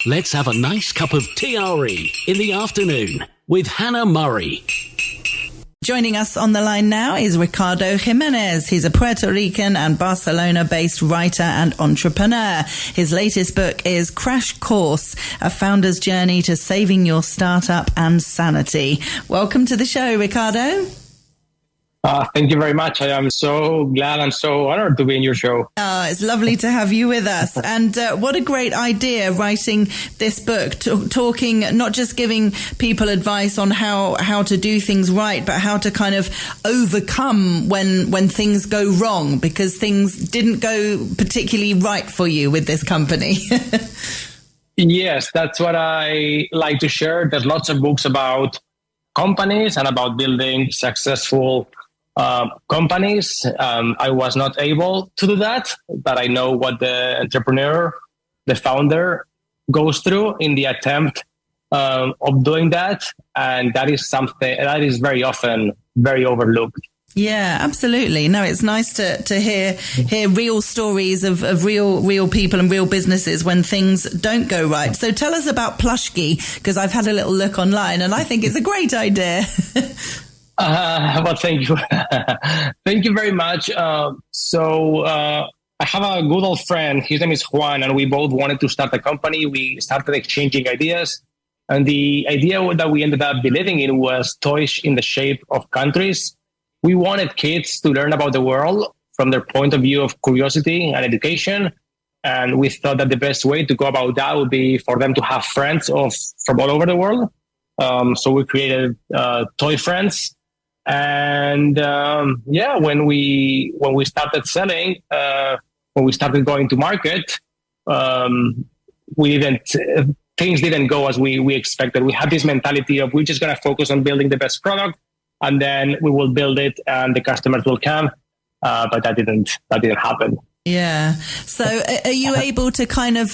let's have a nice cup of TRE in the afternoon with Hannah Murray. Joining us on the line now is Ricardo Jiménez. He's a Puerto Rican and Barcelona-based writer and entrepreneur. His latest book is Crash Course, A Founder's Journey to Saving Your Startup and Sanity. Welcome to the show, Ricardo. Thank you very much. I am so glad and so honored to be in your show. It's lovely to have you with us. And what a great idea writing this book, talking, not just giving people advice on how to do things right, but how to kind of overcome when things go wrong, because things didn't go particularly right for you with this company. Yes, that's what I like to share. There's lots of books about companies and about building successful companies. I was not able to do that, but I know what the entrepreneur, the founder, goes through in the attempt of doing that. And that is something that is very often very overlooked. Yeah, absolutely. No, it's nice to hear real stories of real people and real businesses when things don't go right. So tell us about Plushkey, because I've had a little look online and I think it's a great idea. Well, thank you. Thank you very much. So I have a good old friend. His name is Juan, and we both wanted to start a company. We started exchanging ideas. And the idea that we ended up believing in was toys in the shape of countries. We wanted kids to learn about the world from their point of view of curiosity and education. And we thought that the best way to go about that would be for them to have friends from all over the world. So we created Toy Friends. And when we started selling, when we started going to market, things didn't go as we expected. We had this mentality of we're just going to focus on building the best product, and then we will build it, and the customers will come. But that didn't happen. Yeah. So are you able to kind of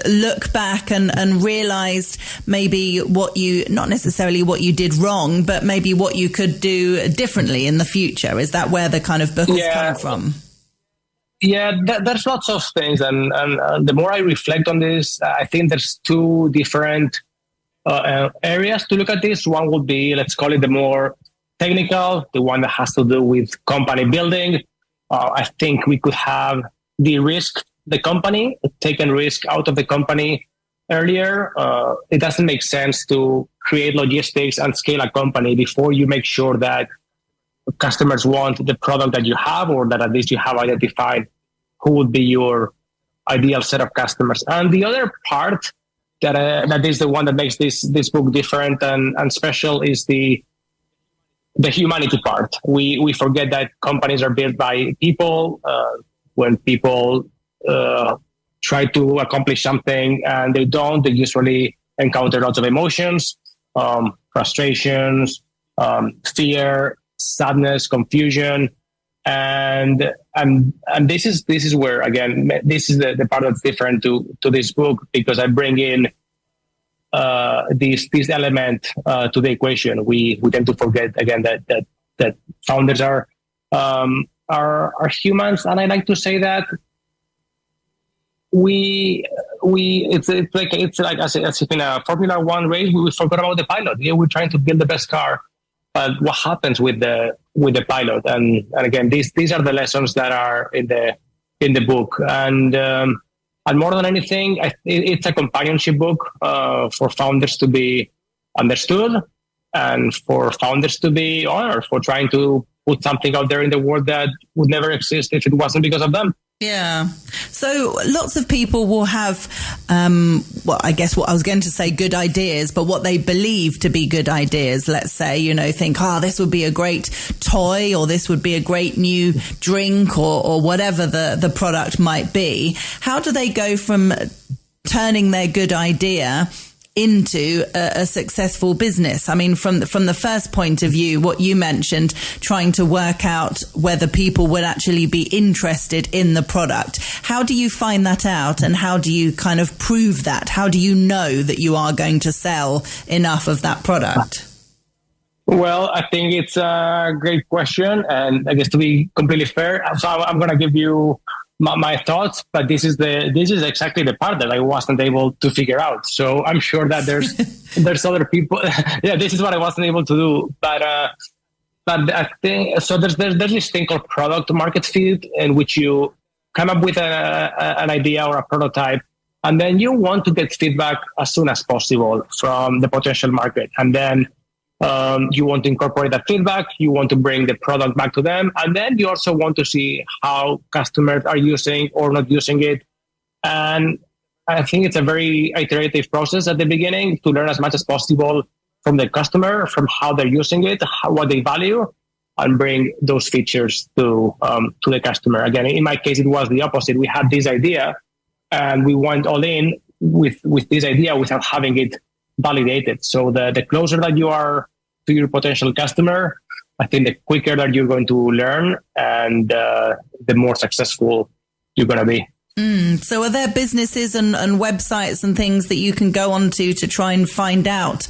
look back and realize maybe not necessarily what you did wrong, but maybe what you could do differently in the future? Is that where the kind of book has come from? Yeah, there's lots of things. And the more I reflect on this, I think there's two different areas to look at this. One would be, let's call it the more technical, the one that has to do with company building. I think we could have de-risked the company, taken risk out of the company earlier. It doesn't make sense to create logistics and scale a company before you make sure that customers want the product that you have, or that at least you have identified who would be your ideal set of customers. And the other part that is the one that makes this book different and special is the humanity part. We forget that companies are built by people. When people try to accomplish something and they don't, they usually encounter lots of emotions, frustrations, fear, sadness, confusion, and this is where, again, this is the part that's different to this book, because I bring in this element to the equation. We tend to forget again that founders are humans, and I like to say that it's like as if in a Formula One race we forgot about the pilot. Yeah, we're trying to build the best car, but what happens with the pilot? And again, these are the lessons that are in the book. And more than anything, it's a companionship book for founders to be understood and for founders to be honored for trying to put something out there in the world that would never exist if it wasn't because of them. Yeah. So lots of people will have, I guess what I was going to say, good ideas, but what they believe to be good ideas, let's say, think, this would be a great toy, or this would be a great new drink, or whatever the product might be. How do they go from turning their good idea into a successful business? I mean, from the first point of view, what you mentioned, trying to work out whether people would actually be interested in the product. How do you find that out, and how do you kind of prove that? How do you know that you are going to sell enough of that product? Well, I think it's a great question. And I guess to be completely fair, so I'm going to give you my thoughts, but this is exactly the part that I wasn't able to figure out. So I'm sure that there's other people. Yeah, this is what I wasn't able to do. But I think so. There's this thing called product market fit, in which you come up with an idea or a prototype, and then you want to get feedback as soon as possible from the potential market, and then you want to incorporate that feedback. You want to bring the product back to them, and then you also want to see how customers are using or not using it. And I think it's a very iterative process at the beginning to learn as much as possible from the customer, from how they're using it, what they value, and bring those features to the customer. Again, in my case, it was the opposite. We had this idea, and we went all in with this idea without having it validated. So the closer that you are to your potential customer, I think the quicker that you're going to learn, and the more successful you're going to be. So are there businesses and websites and things that you can go onto to try and find out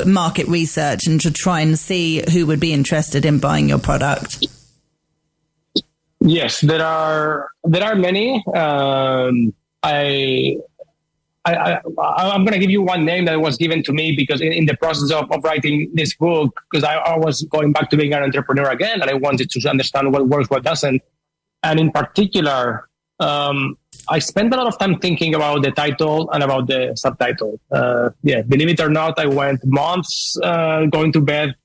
market research and to try and see who would be interested in buying your product? Yes, there are many. I'm going to give you one name that was given to me because in the process of writing this book, because I was going back to being an entrepreneur again, and I wanted to understand what works, what doesn't. And in particular, I spent a lot of time thinking about the title and about the subtitle. Believe it or not, I went months going to bed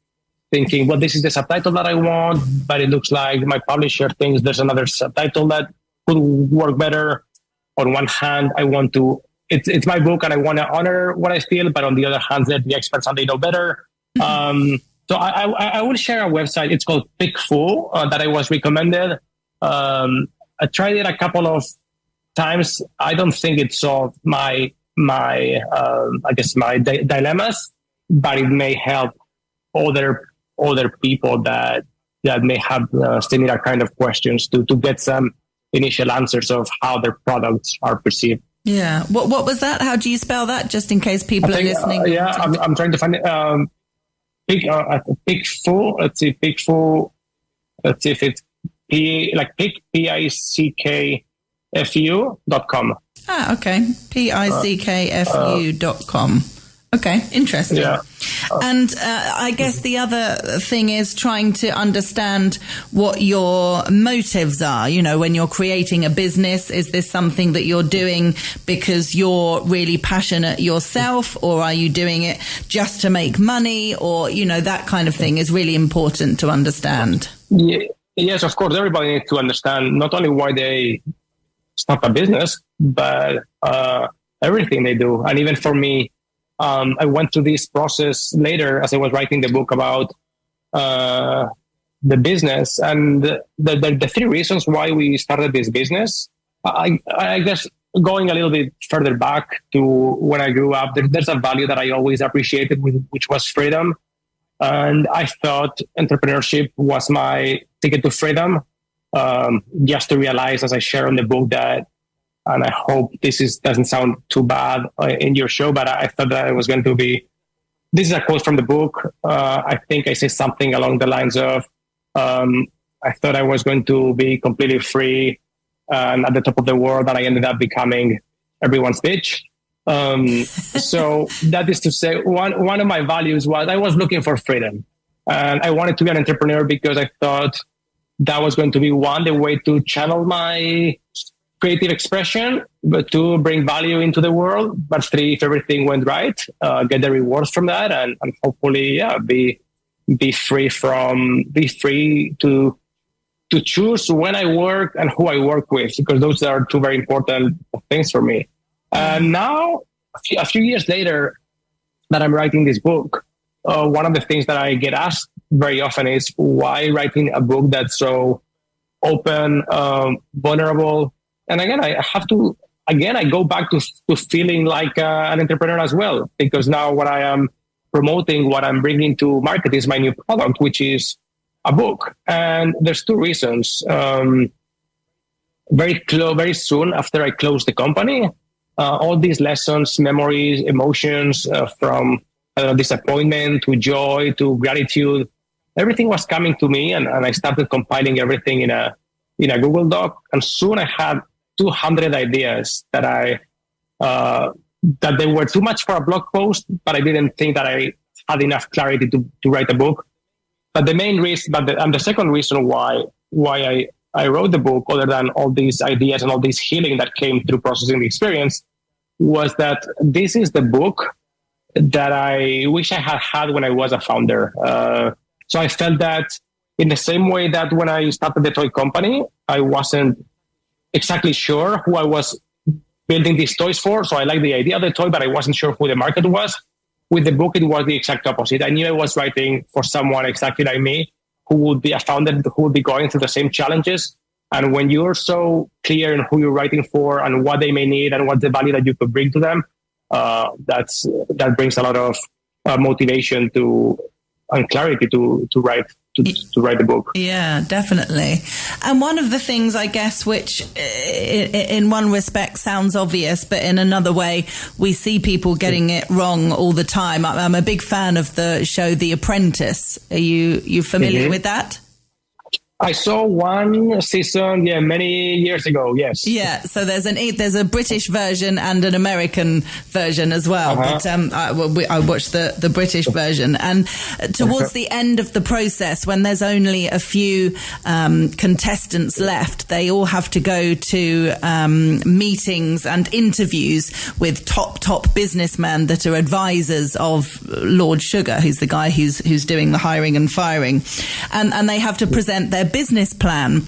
thinking, well, this is the subtitle that I want, but it looks like my publisher thinks there's another subtitle that could work better. On one hand, I want to, it's my book and I want to honor what I feel, but on the other hand, let the experts and they know better. So I will share a website. It's called Pickful that I was recommended. I tried it a couple of times. I don't think it solved my dilemmas, but it may help other people that may have similar kind of questions to get some initial answers of how their products are perceived. Yeah. What was that? How do you spell that? Just in case people are listening. I'm trying to find it. Pickful. Let's see. Pickful. Let's see if it's pickfu.com. Okay. pickfu.com. Okay, interesting. Yeah. And I guess the other thing is trying to understand what your motives are. You know, when you're creating a business, is this something that you're doing because you're really passionate yourself, or are you doing it just to make money? Or, you know, that kind of thing is really important to understand. Yeah. Yes, of course. Everybody needs to understand not only why they start a business, but everything they do. And even for me, I went through this process later as I was writing the book about the business. And the three reasons why we started this business, I guess going a little bit further back to when I grew up, there's a value that I always appreciated, which was freedom. And I thought entrepreneurship was my ticket to freedom. Just to realize, as I share on the book, that, and I hope doesn't sound too bad in your show, but I thought that it was going to be, this is a quote from the book. I think I say something along the lines of, I thought I was going to be completely free and at the top of the world, and I ended up becoming everyone's bitch. So that is to say, one of my values was I was looking for freedom, and I wanted to be an entrepreneur because I thought that was going to be the way to channel my creative expression, but to bring value into the world. But three, if everything went right, get the rewards from that, and hopefully, be free to choose when I work and who I work with, because those are two very important things for me. And now, a few years later that I'm writing this book, one of the things that I get asked very often is, why writing a book that's so open, vulnerable? And again, I go back to feeling like an entrepreneur as well, because now what I am promoting, what I'm bringing to market is my new product, which is a book. And there's two reasons. Very soon after I closed the company, all these lessons, memories, emotions from disappointment to joy to gratitude, everything was coming to me, and I started compiling everything in a in a Google Doc, and soon I had 200 ideas that that they were too much for a blog post, but I didn't think that I had enough clarity to write a book. But the main reason, and the second reason why I wrote the book, other than all these ideas and all this healing that came through processing the experience, was that this is the book that I wish I had when I was a founder. So I felt that in the same way that when I started the toy company, I wasn't exactly sure who I was building these toys for. So I liked the idea of the toy, but I wasn't sure who the market was. With the book, it was the exact opposite. I knew I was writing for someone exactly like me, who would be a founder, who would be going through the same challenges. And when you're so clear in who you're writing for and what they may need and what's the value that you could bring to them, that brings a lot of motivation and clarity to write the book. Yeah, definitely. And one of the things, I guess, which in one respect sounds obvious, but in another way, we see people getting it wrong all the time. I'm a big fan of the show The Apprentice. Are you familiar with that? I saw one season, many years ago. Yes. Yeah. So there's a British version and an American version as well. But I watched the British version, and towards the end of the process, when there's only a few contestants left, they all have to go to meetings and interviews with top businessmen that are advisors of Lord Sugar, who's the guy who's doing the hiring and firing, and they have to present their business plan.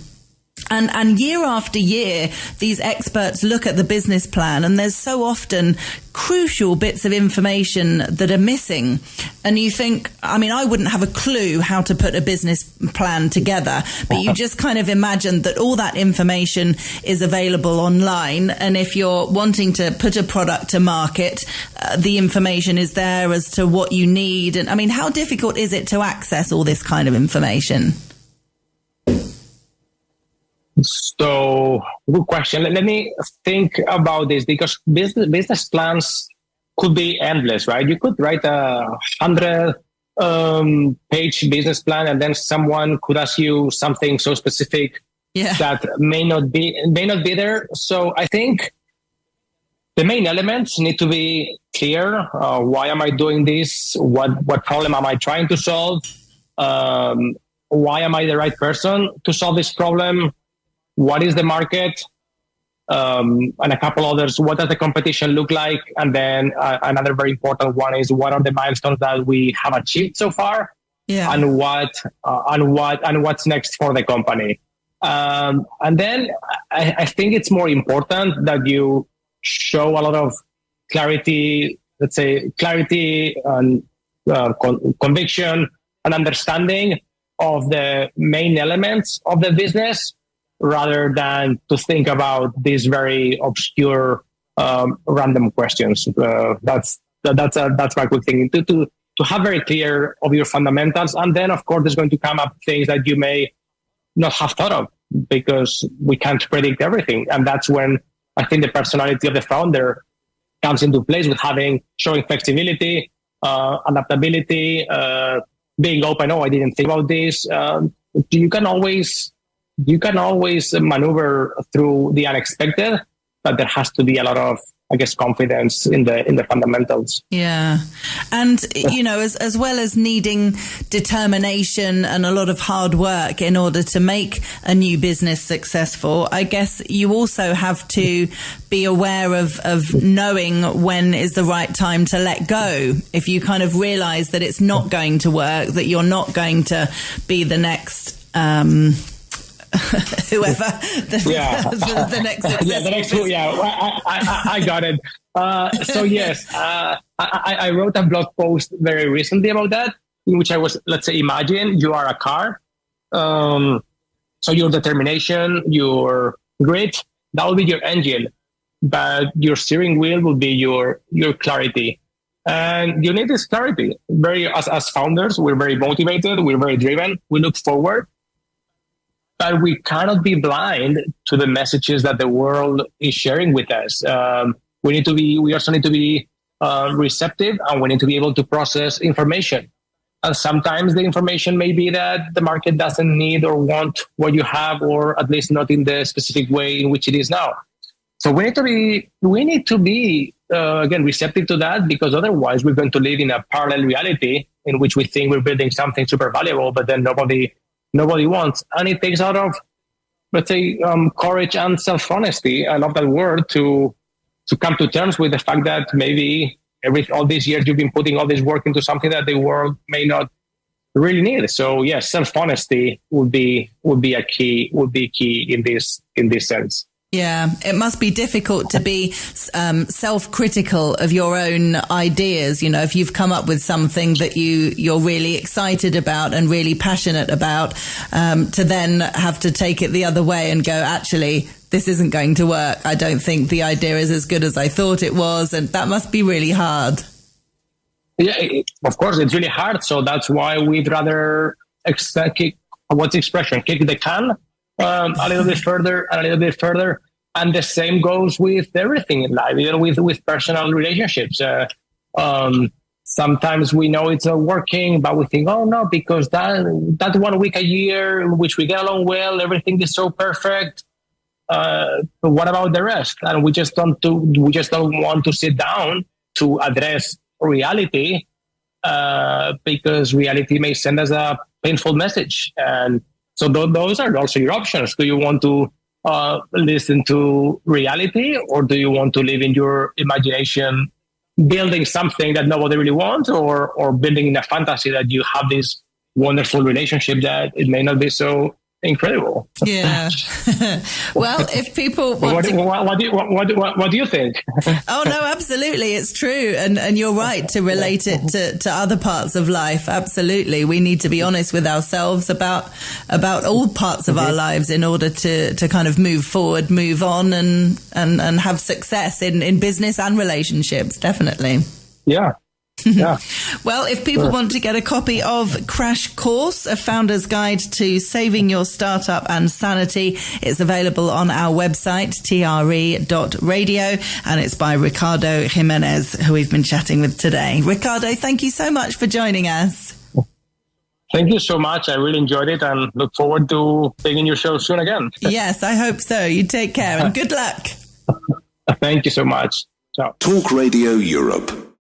And year after year, these experts look at the business plan, and there's so often crucial bits of information that are missing. And you think, I mean, I wouldn't have a clue how to put a business plan together, but you just kind of imagine that all that information is available online. And if you're wanting to put a product to market, the information is there as to what you need. And I mean, how difficult is it to access all this kind of information? So, good question. Let me think about this, because business plans could be endless, right? You could write a 100-page business plan, and then someone could ask you something so specific that may not be there. So, I think the main elements need to be clear. Why am I doing this? What problem am I trying to solve? Why am I the right person to solve this problem? What is the market? And a couple others. What does the competition look like? And then another very important one is, what are the milestones that we have achieved so far? Yeah. And what's next for the company? And then I think it's more important that you show a lot of clarity, let's say clarity and conviction and understanding of the main elements of the business, rather than to think about these very obscure, random questions. That's my quick thing. To have very clear of your fundamentals, and then of course there's going to come up things that you may not have thought of, because we can't predict everything, and that's when I think the personality of the founder comes into place, with showing flexibility, adaptability, being open. Oh, I didn't think about this. You can always maneuver through the unexpected, but there has to be a lot of, I guess, confidence in the fundamentals. Yeah. And, as well as needing determination and a lot of hard work in order to make a new business successful, I guess you also have to be aware of knowing when is the right time to let go. If you kind of realize that it's not going to work, that you're not going to be the next, whoever the next I got it. So yes, I wrote a blog post very recently about that, in which I was, let's say, imagine you are a car. So your determination, your grit, that will be your engine, but your steering wheel will be your clarity. And you need this clarity. As founders, we're very motivated, we're very driven, we look forward. But we cannot be blind to the messages that the world is sharing with us. We also need to be receptive, and we need to be able to process information. And sometimes the information may be that the market doesn't need or want what you have, or at least not in the specific way in which it is now. So we need to be again, receptive to that, because otherwise we're going to live in a parallel reality in which we think we're building something super valuable, but then nobody wants. And it takes out of, let's say, courage and self-honesty. I love that word, to come to terms with the fact that maybe all these years you've been putting all this work into something that the world may not really need. So yes, self-honesty would be key in this sense. Yeah, it must be difficult to be self-critical of your own ideas. You know, if you've come up with something that you're really excited about and really passionate about, to then have to take it the other way and go, actually, this isn't going to work. I don't think the idea is as good as I thought it was. And that must be really hard. Yeah, of course, it's really hard. So that's why we'd rather kick the can a little bit further and a little bit further. And the same goes with everything in life, even with personal relationships. Sometimes we know it's not working, but we think, oh no, because that 1 week a year in which we get along well, everything is so perfect. But what about the rest? And we just don't want to sit down to address reality, because reality may send us a painful message. And so those are also your options. Do you want to listen to reality, or do you want to live in your imagination, building something that nobody really wants, or building in a fantasy that you have this wonderful relationship that it may not be so incredible? Yeah. Well, if people want what do you think? Oh no, absolutely, it's true, and you're right to relate it to other parts of life. Absolutely, we need to be honest with ourselves about all parts of our lives in order to kind of move forward, move on, and have success in business and relationships. Definitely. Yeah. Yeah. Well, if people want to get a copy of Crash Course, a founder's guide to saving your startup and sanity, it's available on our website, tre.radio, and it's by Ricardo Jiménez, who we've been chatting with today. Ricardo, thank you so much for joining us. Thank you so much. I really enjoyed it and look forward to being in your show soon again. Yes, I hope so. You take care and good luck. Thank you so much. Ciao. Talk Radio Europe.